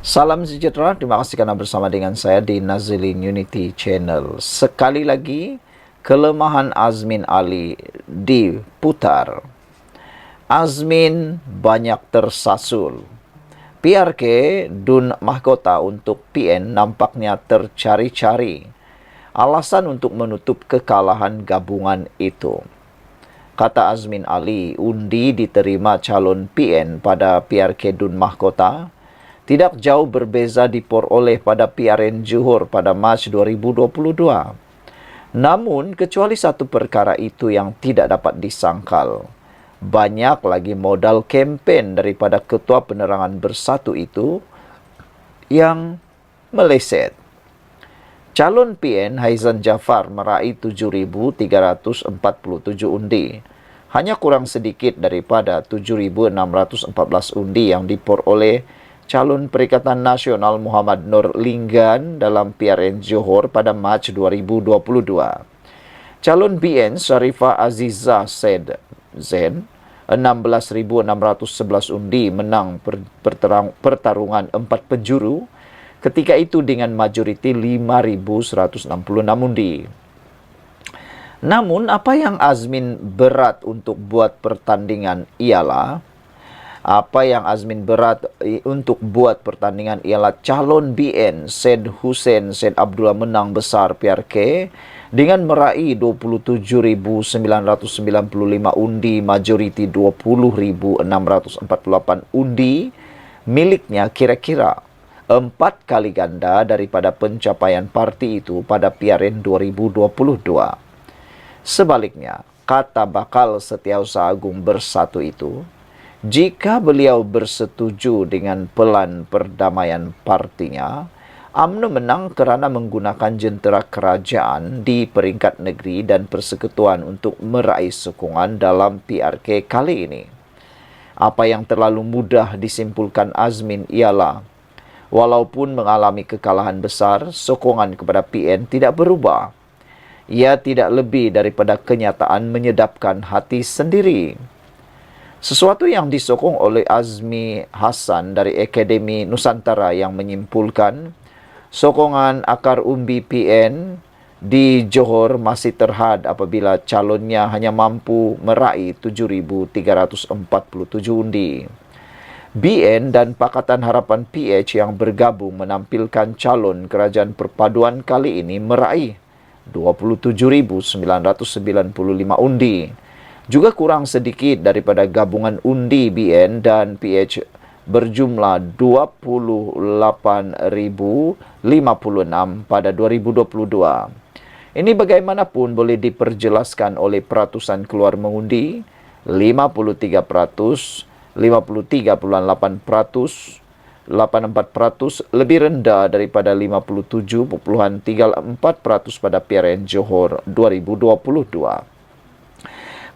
Salam sejahtera, terima kasih kerana bersama dengan saya di Nazilin Unity Channel. Sekali lagi, kelemahan Azmin Ali diputar. Azmin banyak tersasul. PRK Dun Mahkota untuk PN nampaknya tercari-cari alasan untuk menutup kekalahan gabungan itu. Kata Azmin Ali, undi diterima calon PN pada PRK Dun Mahkota tidak jauh berbeza diperoleh pada PRN Johor pada Mac 2022. Namun, kecuali satu perkara itu yang tidak dapat disangkal. Banyak lagi modal kempen daripada Ketua Penerangan Bersatu itu yang meleset. Calon PN Haizan Jafar meraih 7,347 undi. Hanya kurang sedikit daripada 7,614 undi yang diperoleh calon Perikatan Nasional Muhammad Nur Linggan dalam PRN Johor pada Mac 2022. Calon BN Sharifah Azizah Said Zain 16,611 undi menang pertarungan 4 penjuru, ketika itu dengan majoriti 5,166 undi. Namun, apa yang Azmin berat untuk buat pertandingan ialah calon BN Said Hussein Said Abdullah menang besar PRK dengan meraih 27,995 undi, majoriti 20,648 undi miliknya, kira-kira 4 kali ganda daripada pencapaian parti itu pada PRN 2022. Sebaliknya, kata bakal Setiausaha Agung Bersatu itu, jika beliau bersetuju dengan pelan perdamaian partinya, UMNO menang kerana menggunakan jentera kerajaan di peringkat negeri dan persekutuan untuk meraih sokongan dalam PRK kali ini. Apa yang terlalu mudah disimpulkan Azmin ialah, walaupun mengalami kekalahan besar, sokongan kepada PN tidak berubah. Ia tidak lebih daripada kenyataan menyedapkan hati sendiri. Sesuatu yang disokong oleh Azmi Hassan dari Akademi Nusantara yang menyimpulkan sokongan akar umbi PN di Johor masih terhad apabila calonnya hanya mampu meraih 7,347 undi. BN dan Pakatan Harapan PH yang bergabung menampilkan calon kerajaan perpaduan kali ini meraih 27,995 undi. Juga kurang sedikit daripada gabungan undi BN dan PH berjumlah 28,056 pada 2022. Ini bagaimanapun boleh diperjelaskan oleh peratusan keluar mengundi 53%, 53,8%, 84% lebih rendah daripada 57,34% pada PRN Johor 2022.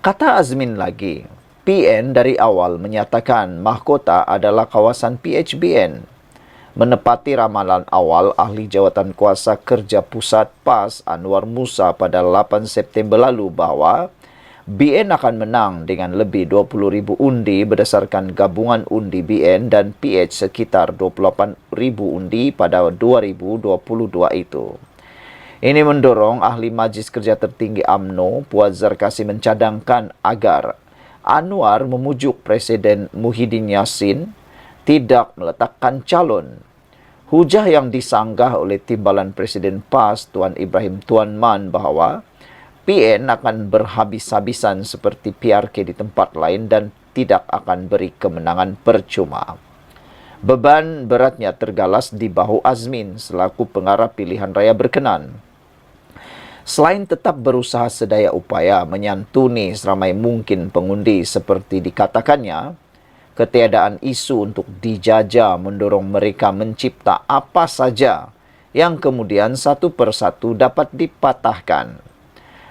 Kata Azmin lagi, PN dari awal menyatakan mahkota adalah kawasan PHBN. Menepati ramalan awal ahli jawatan kuasa kerja pusat PAS Anwar Musa pada 8 September lalu bahawa BN akan menang dengan lebih 20,000 undi berdasarkan gabungan undi BN dan PH sekitar 28,000 undi pada 2022 itu. Ini mendorong ahli Majlis Kerja Tertinggi UMNO, Puan Zarkasi mencadangkan agar Anwar memujuk Presiden Muhyiddin Yassin tidak meletakkan calon. Hujah yang disanggah oleh Timbalan Presiden PAS Tuan Ibrahim Tuan Man bahawa PN akan berhabis-habisan seperti PRK di tempat lain dan tidak akan beri kemenangan percuma. Beban beratnya tergalas di bahu Azmin selaku pengarah pilihan raya berkenan. Selain tetap berusaha sedaya upaya menyantuni seramai mungkin pengundi seperti dikatakannya, ketiadaan isu untuk dijajah mendorong mereka mencipta apa saja yang kemudian satu persatu dapat dipatahkan.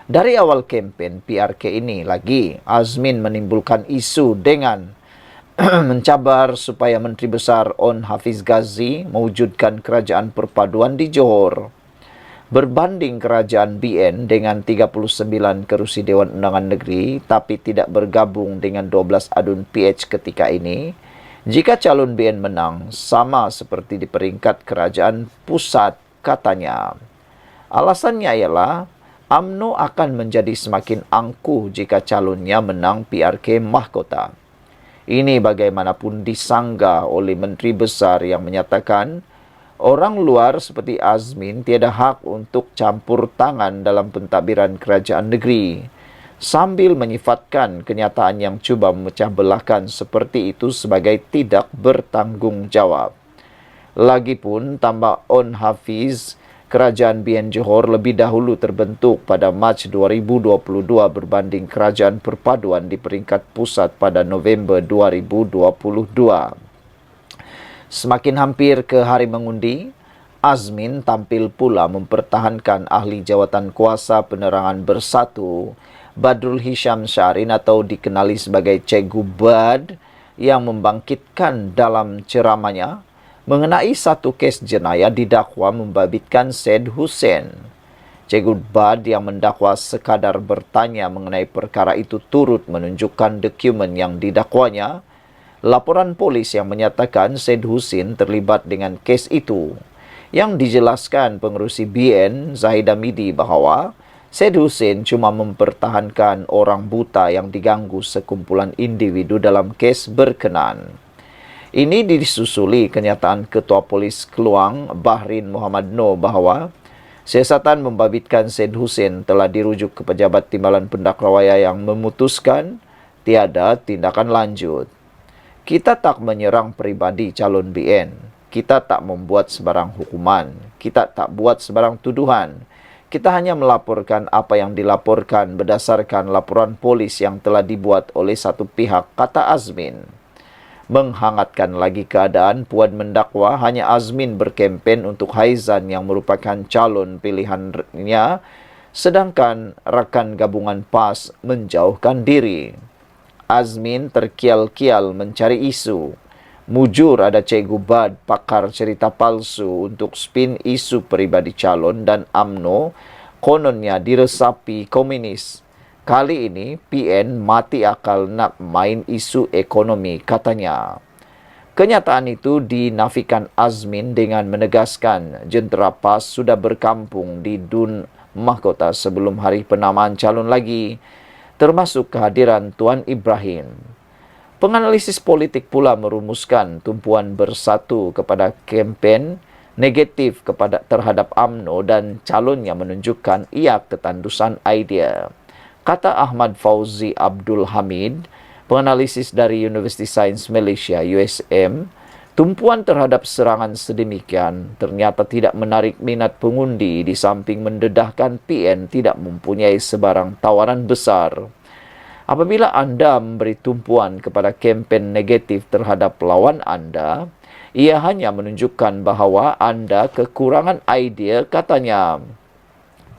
Dari awal kempen PRK ini lagi, Azmin menimbulkan isu dengan mencabar supaya Menteri Besar On Hafiz Ghazi mewujudkan kerajaan perpaduan di Johor. Berbanding kerajaan BN dengan 39 kerusi Dewan Undangan Negeri tapi tidak bergabung dengan 12 adun PH ketika ini, Jika calon BN menang, sama seperti di peringkat kerajaan pusat, katanya. Alasannya ialah UMNO akan menjadi semakin angkuh jika calonnya menang PRK Mahkota. Ini bagaimanapun disanggah oleh Menteri Besar yang menyatakan orang luar seperti Azmin tiada hak untuk campur tangan dalam pentadbiran kerajaan negeri, sambil menyifatkan kenyataan yang cuba memecah belahkan seperti itu sebagai tidak bertanggungjawab. Lagipun, tambah On Hafiz, Kerajaan BN Johor lebih dahulu terbentuk pada Mac 2022 berbanding Kerajaan Perpaduan di peringkat pusat pada November 2022. Semakin hampir ke hari mengundi, Azmin tampil pula mempertahankan ahli jawatan kuasa penerangan bersatu Badrul Hisham Syarin atau dikenali sebagai Cikgu Bad yang membangkitkan dalam ceramahnya mengenai satu kes jenayah didakwa membabitkan Syed Hussein. Cikgu Bad yang mendakwa sekadar bertanya mengenai perkara itu turut menunjukkan dokumen yang didakwanya, laporan polis yang menyatakan Syed Hussein terlibat dengan kes itu, yang dijelaskan pengerusi BN Zahid Hamidi bahawa Syed Hussein cuma mempertahankan orang buta yang diganggu sekumpulan individu dalam kes berkenaan. Ini disusuli kenyataan Ketua Polis Keluang Bahrin Muhammad Noor bahawa siasatan membabitkan Syed Hussein telah dirujuk ke Pejabat Timbalan Pendakrawaya yang memutuskan tiada tindakan lanjut. Kita tak menyerang peribadi calon BN. Kita tak membuat sebarang hukuman. Kita tak buat sebarang tuduhan. Kita hanya melaporkan apa yang dilaporkan berdasarkan laporan polis yang telah dibuat oleh satu pihak, kata Azmin. Menghangatkan lagi keadaan, Puan mendakwa hanya Azmin berkempen untuk Haizan yang merupakan calon pilihannya, sedangkan rakan gabungan PAS menjauhkan diri. Azmin terkial-kial mencari isu. Mujur ada Cikgu Bad, pakar cerita palsu untuk spin isu peribadi calon dan UMNO, kononnya diresapi komunis. Kali ini, PN mati akal nak main isu ekonomi, katanya. Kenyataan itu dinafikan Azmin dengan menegaskan jentera PAS sudah berkampung di Dun Mahkota sebelum hari penamaan calon lagi, termasuk kehadiran Tuan Ibrahim. Penganalisis politik pula merumuskan tumpuan bersatu kepada kempen negatif terhadap UMNO dan calonnya menunjukkan ia ketandusan idea. Kata Ahmad Fauzi Abdul Hamid, penganalisis dari University Science Malaysia USM, tumpuan terhadap serangan sedemikian ternyata tidak menarik minat pengundi di samping mendedahkan PN tidak mempunyai sebarang tawaran besar. Apabila anda memberi tumpuan kepada kempen negatif terhadap lawan anda, ia hanya menunjukkan bahawa anda kekurangan idea, katanya.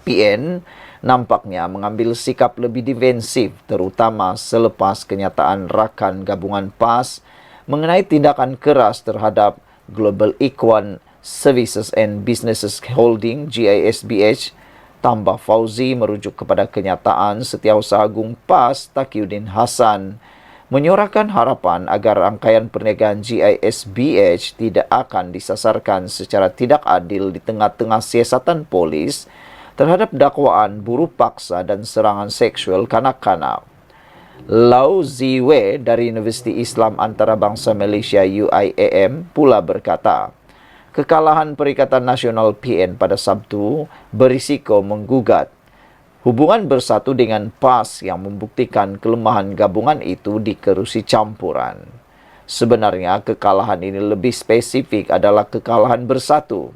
PN nampaknya mengambil sikap lebih defensif terutama selepas kenyataan rakan gabungan PAS mengenai tindakan keras terhadap Global Ikhwan Services and Businesses Holding GISBH. Tambah Fauzi merujuk kepada kenyataan Setiausaha Agung PAS Taqiyuddin Hassan menyuarakan harapan agar rangkaian perniagaan GISBH tidak akan disasarkan secara tidak adil di tengah-tengah siasatan polis terhadap dakwaan buruh paksa dan serangan seksual kanak-kanak. Lau Ziwe dari Universiti Islam Antarabangsa Malaysia UIAM pula berkata, kekalahan Perikatan Nasional PN pada Sabtu berisiko menggugat hubungan bersatu dengan PAS yang membuktikan kelemahan gabungan itu dikerusi campuran. Sebenarnya kekalahan ini lebih spesifik adalah kekalahan bersatu.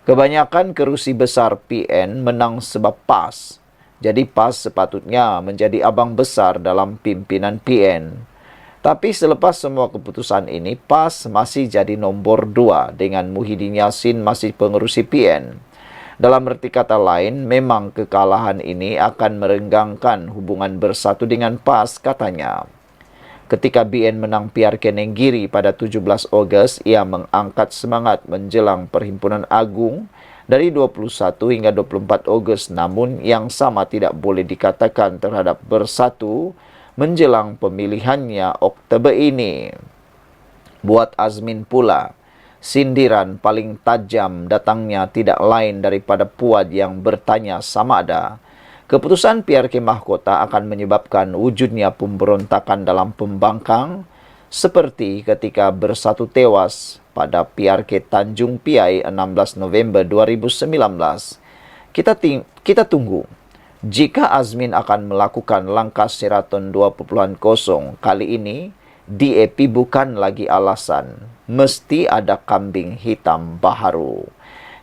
Kebanyakan kerusi besar PN menang sebab PAS. Jadi PAS sepatutnya menjadi abang besar dalam pimpinan PN. Tapi selepas semua keputusan ini, PAS masih jadi nombor 2 dengan Muhyiddin Yassin masih pengerusi PN. Dalam erti kata lain, memang kekalahan ini akan merenggangkan hubungan bersatu dengan PAS, katanya. Ketika BN menang PRK Nenggiri pada 17 Ogos, ia mengangkat semangat menjelang Perhimpunan Agung dari 21 hingga 24 Ogos. Namun yang sama tidak boleh dikatakan terhadap bersatu menjelang pemilihannya Oktober ini. Buat Azmin pula, sindiran paling tajam datangnya tidak lain daripada Puad yang bertanya sama ada keputusan PRK Mahkota akan menyebabkan wujudnya pemberontakan dalam pembangkang seperti ketika Bersatu tewas pada PRK Tanjung Piai 16 November 2019. Kita tunggu. Jika Azmin akan melakukan langkah Sheraton 2.0 kali ini, DAP bukan lagi alasan. Mesti ada kambing hitam baharu.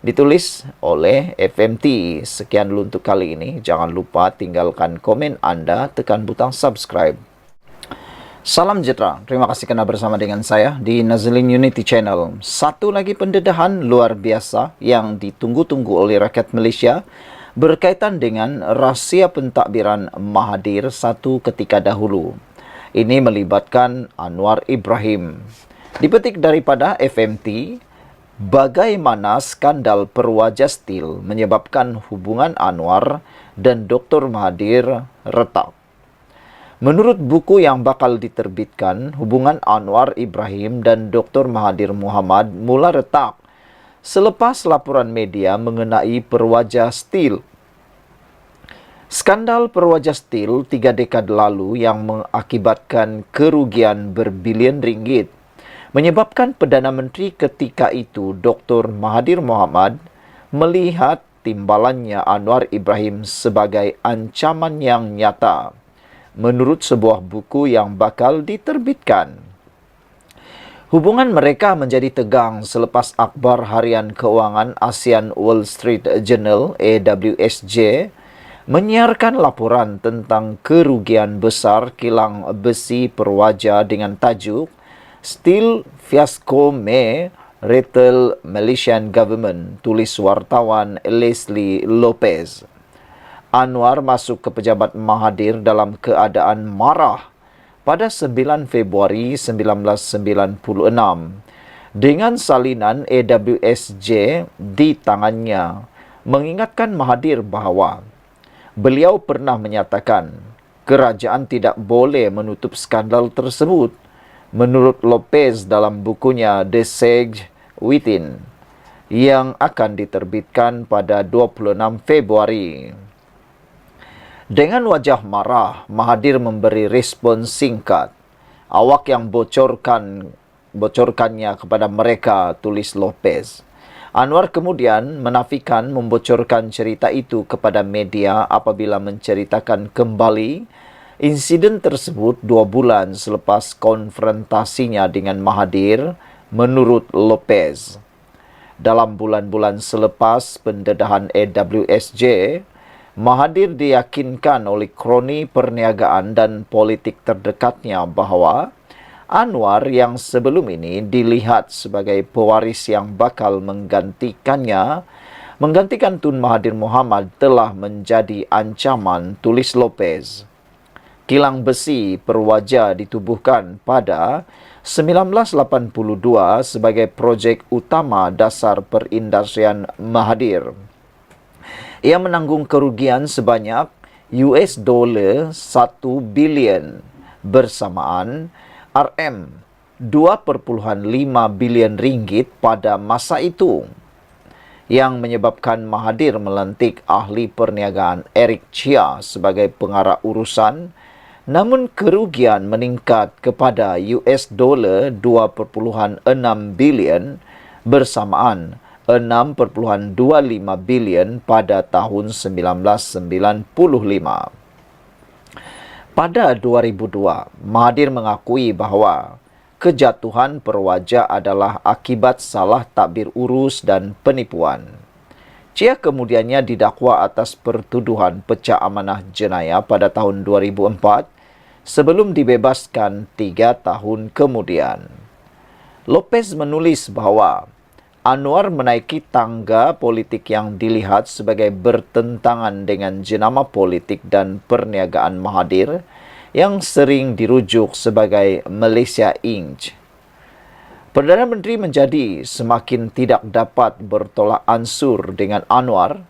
Ditulis oleh FMT. Sekian dulu untuk kali ini. Jangan lupa tinggalkan komen Anda, tekan butang subscribe. Salam sejahtera. Terima kasih kerana bersama dengan saya di Nazlin Unity Channel. Satu lagi pendedahan luar biasa yang ditunggu-tunggu oleh rakyat Malaysia berkaitan dengan rahsia pentadbiran Mahathir satu ketika dahulu. Ini melibatkan Anwar Ibrahim. Dipetik daripada FMT, bagaimana skandal Perwaja Steel menyebabkan hubungan Anwar dan Dr. Mahathir retak. Menurut buku yang bakal diterbitkan, hubungan Anwar Ibrahim dan Dr. Mahathir Mohamad mula retak selepas laporan media mengenai Perwaja Steel. Skandal Perwaja Steel 3 dekad lalu yang mengakibatkan kerugian berbilion ringgit menyebabkan Perdana Menteri ketika itu Dr. Mahathir Mohamad melihat timbalannya Anwar Ibrahim sebagai ancaman yang nyata. Menurut sebuah buku yang bakal diterbitkan, hubungan mereka menjadi tegang selepas akhbar harian keuangan ASEAN Wall Street Journal AWSJ menyiarkan laporan tentang kerugian besar kilang besi Perwaja dengan tajuk Steel Fiasco May Rattle Malaysian Government, tulis wartawan Leslie Lopez. Anwar masuk ke pejabat Mahathir dalam keadaan marah pada 9 Februari 1996 dengan salinan AWSJ di tangannya mengingatkan Mahathir bahawa beliau pernah menyatakan kerajaan tidak boleh menutup skandal tersebut. Menurut Lopez dalam bukunya The Sage Within yang akan diterbitkan pada 26 Februari. Dengan wajah marah, Mahathir memberi respon singkat. Awak yang bocorkannya kepada mereka, tulis Lopez. Anwar kemudian menafikan membocorkan cerita itu kepada media apabila menceritakan kembali insiden tersebut 2 bulan selepas konfrontasinya dengan Mahathir, menurut Lopez. Dalam bulan-bulan selepas pendedahan AWSJ, Mahathir diyakinkan oleh kroni perniagaan dan politik terdekatnya bahawa Anwar yang sebelum ini dilihat sebagai pewaris yang bakal menggantikan Tun Mahathir Mohamad telah menjadi ancaman, tulis Lopez. Kilang besi Perwaja ditubuhkan pada 1982 sebagai projek utama dasar perindustrian Mahathir. Ia menanggung kerugian sebanyak $1 bilion bersamaan RM2.5 bilion ringgit pada masa itu, yang menyebabkan Mahathir melantik ahli perniagaan Eric Chia sebagai pengarah urusan, namun kerugian meningkat kepada $2.6 bilion bersamaan $6.25 bilion pada tahun 1995. Pada 2002, Mahathir mengakui bahawa kejatuhan Perwaja adalah akibat salah takbir urus dan penipuan. Chia kemudiannya didakwa atas pertuduhan pecah amanah jenayah pada tahun 2004 sebelum dibebaskan 3 tahun kemudian. Lopez menulis bahawa Anwar menaiki tangga politik yang dilihat sebagai bertentangan dengan jenama politik dan perniagaan Mahathir yang sering dirujuk sebagai Malaysia Inc. Perdana Menteri menjadi semakin tidak dapat bertolak ansur dengan Anwar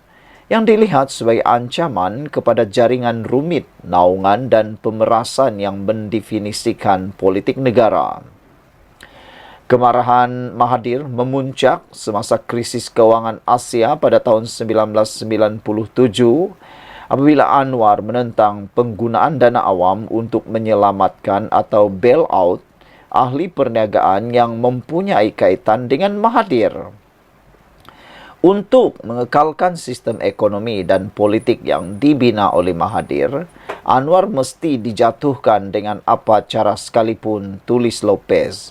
yang dilihat sebagai ancaman kepada jaringan rumit, naungan dan pemerasan yang mendefinisikan politik negara. Kemarahan Mahathir memuncak semasa krisis keuangan Asia pada tahun 1997 apabila Anwar menentang penggunaan dana awam untuk menyelamatkan atau bailout ahli perniagaan yang mempunyai kaitan dengan Mahathir. Untuk mengekalkan sistem ekonomi dan politik yang dibina oleh Mahathir, Anwar mesti dijatuhkan dengan apa cara sekalipun, tulis Lopez.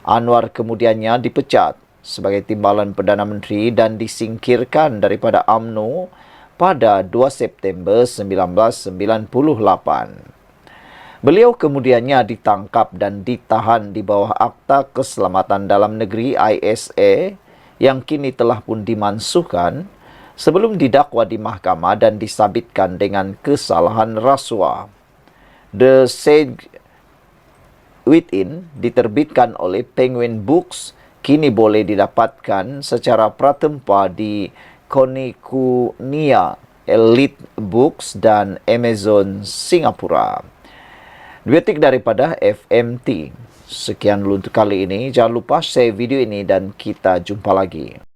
Anwar kemudiannya dipecat sebagai timbalan Perdana Menteri dan disingkirkan daripada UMNO pada 2 September 1998. Beliau kemudiannya ditangkap dan ditahan di bawah Akta Keselamatan Dalam Negeri ISA yang kini telah pun dimansuhkan sebelum didakwa di mahkamah dan disabitkan dengan kesalahan rasuah. The Sage Within diterbitkan oleh Penguin Books kini boleh didapatkan secara pratempa di Konikunia Elite Books dan Amazon Singapura. Detik daripada FMT. Sekian dulu untuk kali ini. Jangan lupa share video ini dan kita jumpa lagi.